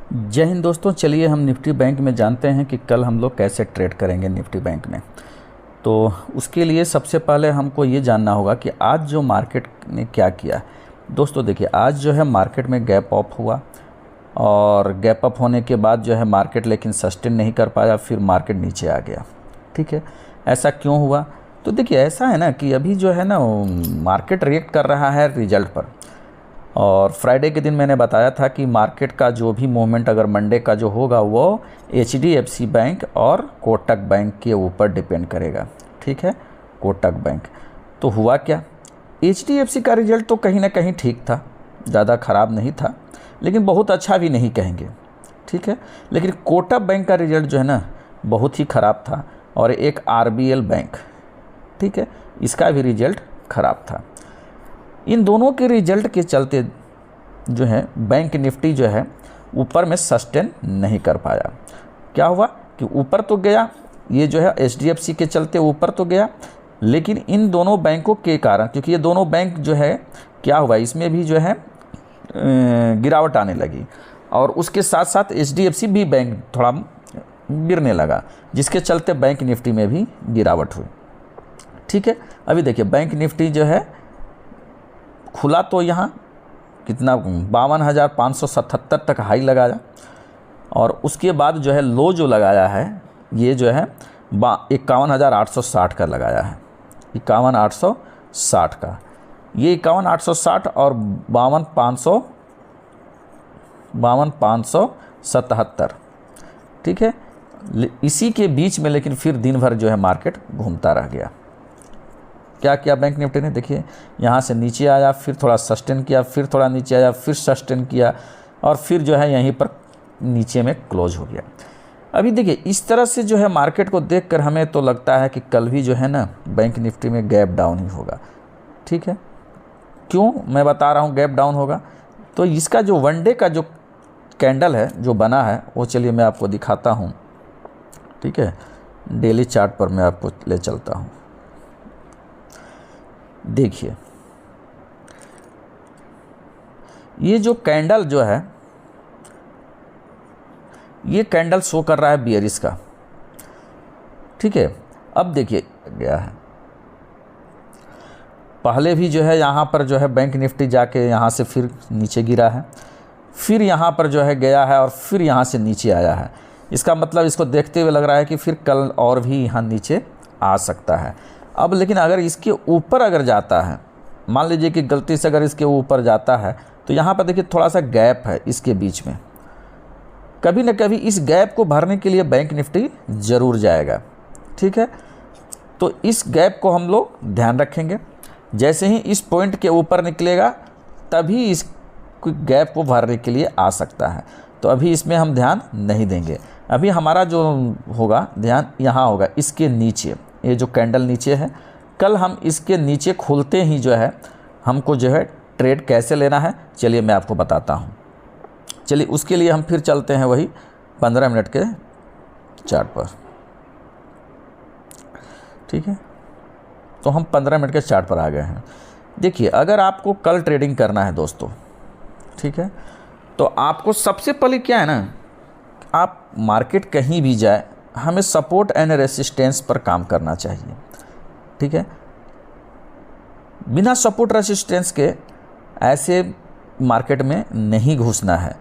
जय हिंद दोस्तों। चलिए हम निफ्टी बैंक में जानते हैं कि कल हम लोग कैसे ट्रेड करेंगे निफ्टी बैंक में। तो उसके लिए सबसे पहले हमको ये जानना होगा कि आज जो मार्केट ने क्या किया। दोस्तों देखिए, आज जो है मार्केट में गैप अप हुआ और गैप अप होने के बाद जो है मार्केट लेकिन सस्टेन नहीं कर पाया, फिर मार्केट नीचे आ गया। ठीक है, ऐसा क्यों हुआ? तो देखिए ऐसा है ना कि अभी जो है ना मार्केट रिएक्ट कर रहा है रिजल्ट पर। और फ्राइडे के दिन मैंने बताया था कि मार्केट का जो भी मूवमेंट अगर मंडे का जो होगा वो HDFC बैंक और कोटक बैंक के ऊपर डिपेंड करेगा। ठीक है, कोटक बैंक। तो हुआ क्या, HDFC का रिजल्ट तो कहीं ना कहीं ठीक था, ज़्यादा ख़राब नहीं था, लेकिन बहुत अच्छा भी नहीं कहेंगे। ठीक है, लेकिन कोटक बैंक का रिजल्ट जो है ना बहुत ही ख़राब था। और एक RBL बैंक, ठीक है, इसका भी रिजल्ट ख़राब था। इन दोनों के रिजल्ट के चलते जो है बैंक निफ्टी जो है ऊपर में सस्टेन नहीं कर पाया। क्या हुआ कि ऊपर तो गया, ये जो है HDFC के चलते ऊपर तो गया, लेकिन इन दोनों बैंकों के कारण, क्योंकि ये दोनों बैंक जो है क्या हुआ, इसमें भी जो है गिरावट आने लगी और उसके साथ साथ HDFC भी बैंक थोड़ा गिरने लगा, जिसके चलते बैंक निफ्टी में भी गिरावट हुई। ठीक है, अभी देखिए बैंक निफ्टी जो है खुला तो यहाँ कितना 52,577 तक हाई लगाया और उसके बाद जो है लो जो लगाया है ये जो है 51,860 का लगाया है। 51,860 का, ये 51,860 और 52,577। ठीक है, इसी के बीच में लेकिन फिर दिन भर जो है मार्केट घूमता रह गया। क्या किया बैंक निफ्टी ने, देखिए यहाँ से नीचे आया, फिर थोड़ा सस्टेन किया, फिर थोड़ा नीचे आया, फिर सस्टेन किया और फिर जो है यहीं पर नीचे में क्लोज हो गया। अभी देखिए इस तरह से जो है मार्केट को देखकर हमें तो लगता है कि कल भी जो है ना बैंक निफ्टी में गैप डाउन ही होगा। ठीक है, क्यों मैं बता रहा हूँ गैप डाउन होगा, तो इसका जो वन डे का जो कैंडल है जो बना है वो चलिए मैं आपको दिखाता हूँ। ठीक है, डेली चार्ट पर मैं आपको ले चलता हूँ। देखिए ये जो कैंडल जो है ये कैंडल शो कर रहा है बियरिश का। ठीक है, अब देखिए गया है, पहले भी जो है यहाँ पर जो है बैंक निफ्टी जाके यहाँ से फिर नीचे गिरा है, फिर यहाँ पर जो है गया है और फिर यहाँ से नीचे आया है। इसका मतलब इसको देखते हुए लग रहा है कि फिर कल और भी यहाँ नीचे आ सकता है। अब लेकिन अगर इसके ऊपर अगर जाता है, मान लीजिए कि गलती से अगर इसके ऊपर जाता है तो यहाँ पर देखिए थोड़ा सा गैप है इसके बीच में, कभी न कभी इस गैप को भरने के लिए बैंक निफ्टी ज़रूर जाएगा। ठीक है, तो इस गैप को हम लोग ध्यान रखेंगे। जैसे ही इस पॉइंट के ऊपर निकलेगा तभी इस गैप को भरने के लिए आ सकता है, तो अभी इसमें हम ध्यान नहीं देंगे। अभी हमारा जो होगा ध्यान यहाँ होगा इसके नीचे, ये जो कैंडल नीचे है, कल हम इसके नीचे खुलते ही जो है हमको जो है ट्रेड कैसे लेना है चलिए मैं आपको बताता हूँ। चलिए उसके लिए हम फिर चलते हैं वही 15 मिनट के चार्ट पर। ठीक है, तो हम 15 मिनट के चार्ट पर आ गए हैं। देखिए अगर आपको कल ट्रेडिंग करना है दोस्तों, ठीक है, तो आपको सबसे पहले क्या है ना, आप मार्केट कहीं भी जाए हमें सपोर्ट एंड रेसिस्टेंस पर काम करना चाहिए। ठीक है, बिना सपोर्ट रेसिस्टेंस के ऐसे मार्केट में नहीं घुसना है,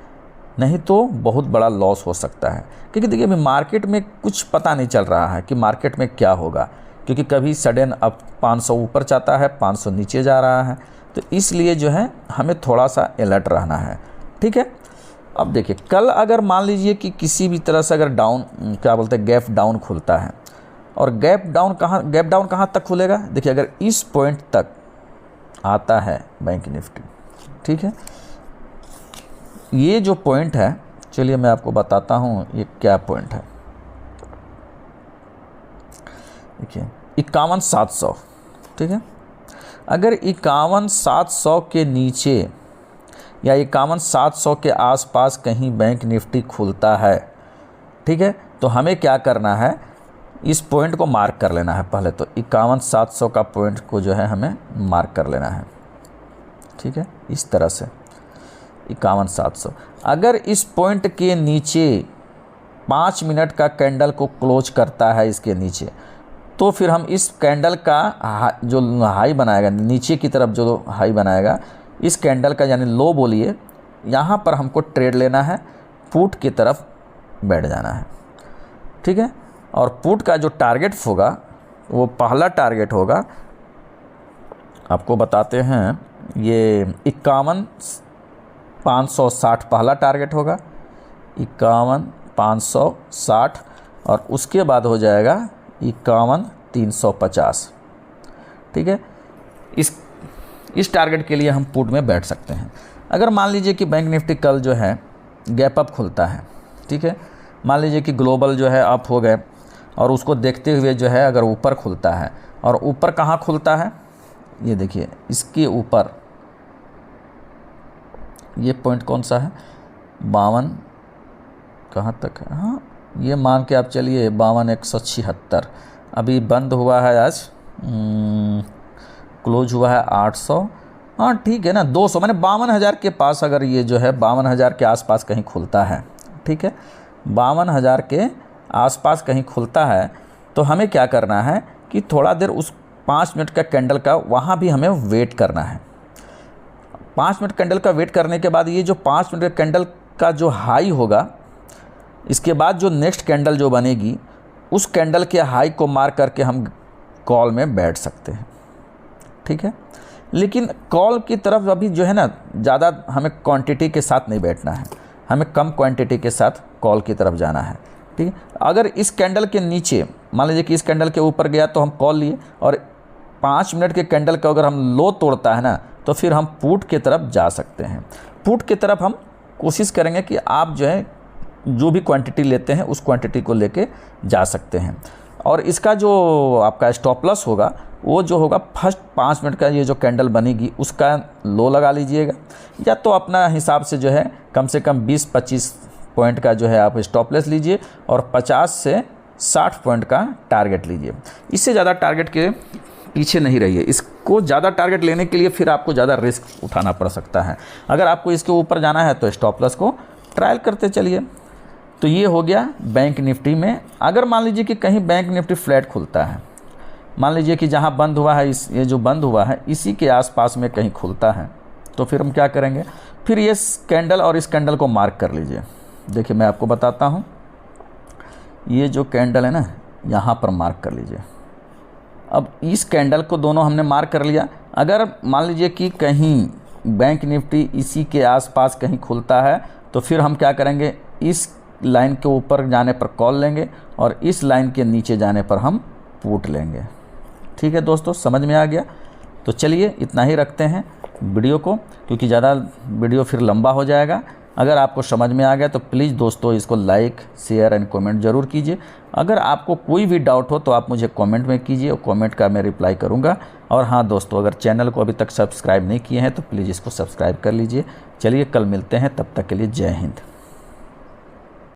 नहीं तो बहुत बड़ा लॉस हो सकता है। क्योंकि देखिए अभी मार्केट में कुछ पता नहीं चल रहा है कि मार्केट में क्या होगा, क्योंकि कभी सडन अब 500 ऊपर जाता है, 500 नीचे जा रहा है, तो इसलिए जो है हमें थोड़ा सा अलर्ट रहना है। ठीक है, अब देखिए कल अगर मान लीजिए कि किसी भी तरह से अगर डाउन क्या बोलते हैं गैप डाउन खुलता है, और गैप डाउन कहाँ तक खुलेगा, देखिए अगर इस पॉइंट तक आता है बैंक निफ्टी, ठीक है, ये जो पॉइंट है चलिए मैं आपको बताता हूँ ये क्या पॉइंट है। देखिए 51,700। ठीक है, अगर 51,700 के नीचे या 51,700 के आसपास कहीं बैंक निफ्टी खुलता है, ठीक है, तो हमें क्या करना है, इस पॉइंट को मार्क कर लेना है। पहले तो 51,700 का पॉइंट को जो है हमें मार्क कर लेना है। ठीक है, इस तरह से 51,700। अगर इस पॉइंट के नीचे 5 मिनट का कैंडल को क्लोज करता है इसके नीचे, तो फिर हम इस कैंडल का जो हाई बनाएगा, नीचे की तरफ जो हाई बनाएगा इस कैंडल का, यानी लो बोलिए, यहाँ पर हमको ट्रेड लेना है, पुट की तरफ बैठ जाना है। ठीक है, और पुट का जो टारगेट होगा वो पहला टारगेट होगा, आपको बताते हैं, ये 51,560 पहला टारगेट होगा, 51,560, और उसके बाद हो जाएगा 51,350। ठीक है, इस टारगेट के लिए हम पुट में बैठ सकते हैं। अगर मान लीजिए कि बैंक निफ्टी कल जो है गैप अप खुलता है, ठीक है, मान लीजिए कि ग्लोबल जो है अप हो गए और उसको देखते हुए जो है अगर ऊपर खुलता है, और ऊपर कहाँ खुलता है, ये देखिए इसके ऊपर, ये पॉइंट कौन सा है, 52 कहाँ तक है, हाँ ये मान के आप चलिए 52,176। अभी बंद हुआ है आज, क्लोज हुआ है 800, हाँ ठीक है ना, 200, मैंने 52,000 के पास, अगर ये जो है 52,000 के आसपास कहीं खुलता है, ठीक है, 52,000 के आसपास कहीं खुलता है, तो हमें क्या करना है कि थोड़ा देर उस 5 मिनट का कैंडल का वहाँ भी हमें वेट करना है। 5 मिनट कैंडल का वेट करने के बाद ये जो 5 मिनट का कैंडल का जो हाई होगा, इसके बाद जो नेक्स्ट कैंडल जो बनेगी, उस कैंडल के हाई को मार करके हम कॉल में बैठ सकते हैं। ठीक है, लेकिन कॉल की तरफ अभी जो है ना, ज़्यादा हमें क्वांटिटी के साथ नहीं बैठना है, हमें कम क्वांटिटी के साथ कॉल की तरफ जाना है। ठीक है, अगर इस कैंडल के नीचे, मान लीजिए कि इस कैंडल के ऊपर गया तो हम कॉल लिए, और 5 मिनट के कैंडल का अगर हम लो तोड़ता है ना, तो फिर हम पुट की तरफ जा सकते हैं। पुट की तरफ हम कोशिश करेंगे कि आप जो है जो भी क्वांटिटी लेते हैं उस क्वांटिटी को लेके जा सकते हैं। और इसका जो आपका स्टॉप लॉस होगा, वो जो होगा फर्स्ट 5 मिनट का ये जो कैंडल बनेगी उसका लो लगा लीजिएगा, या तो अपना हिसाब से जो है कम से कम 20-25 पॉइंट का जो है आप स्टॉप लॉस लीजिए, और 50 से 60 पॉइंट का टारगेट लीजिए। इससे ज़्यादा टारगेट के पीछे नहीं रहिए। इसको ज़्यादा टारगेट लेने के लिए फिर आपको ज़्यादा रिस्क उठाना पड़ सकता है। अगर आपको इसके ऊपर जाना है तो स्टॉप लॉस को ट्रायल करते चलिए। तो ये हो गया बैंक निफ्टी में। अगर मान लीजिए कि कहीं बैंक निफ्टी फ्लैट खुलता है, मान लीजिए कि जहाँ बंद हुआ है, ये जो बंद हुआ है इसी के आसपास में कहीं खुलता है, तो फिर हम क्या करेंगे, फिर ये कैंडल और इस कैंडल को मार्क कर लीजिए। देखिए मैं आपको बताता हूँ, ये जो कैंडल है ना, यहाँ पर मार्क कर लीजिए। अब इस कैंडल को दोनों हमने मार्क कर लिया। अगर मान लीजिए कि कहीं बैंक निफ्टी इसी के आसपास कहीं खुलता है, तो फिर हम क्या करेंगे, इस लाइन के ऊपर जाने पर कॉल लेंगे और इस लाइन के नीचे जाने पर हम पुट लेंगे। ठीक है दोस्तों, समझ में आ गया? तो चलिए इतना ही रखते हैं वीडियो को, क्योंकि ज़्यादा वीडियो फिर लंबा हो जाएगा। अगर आपको समझ में आ गया तो प्लीज़ दोस्तों इसको लाइक, शेयर एंड कमेंट ज़रूर कीजिए। अगर आपको कोई भी डाउट हो तो आप मुझे कमेंट में कीजिए, और कमेंट का मैं रिप्लाई करूँगा। और हाँ दोस्तों, अगर चैनल को अभी तक सब्सक्राइब नहीं किए हैं तो प्लीज़ इसको सब्सक्राइब कर लीजिए। चलिए कल मिलते हैं, तब तक के लिए जय हिंद।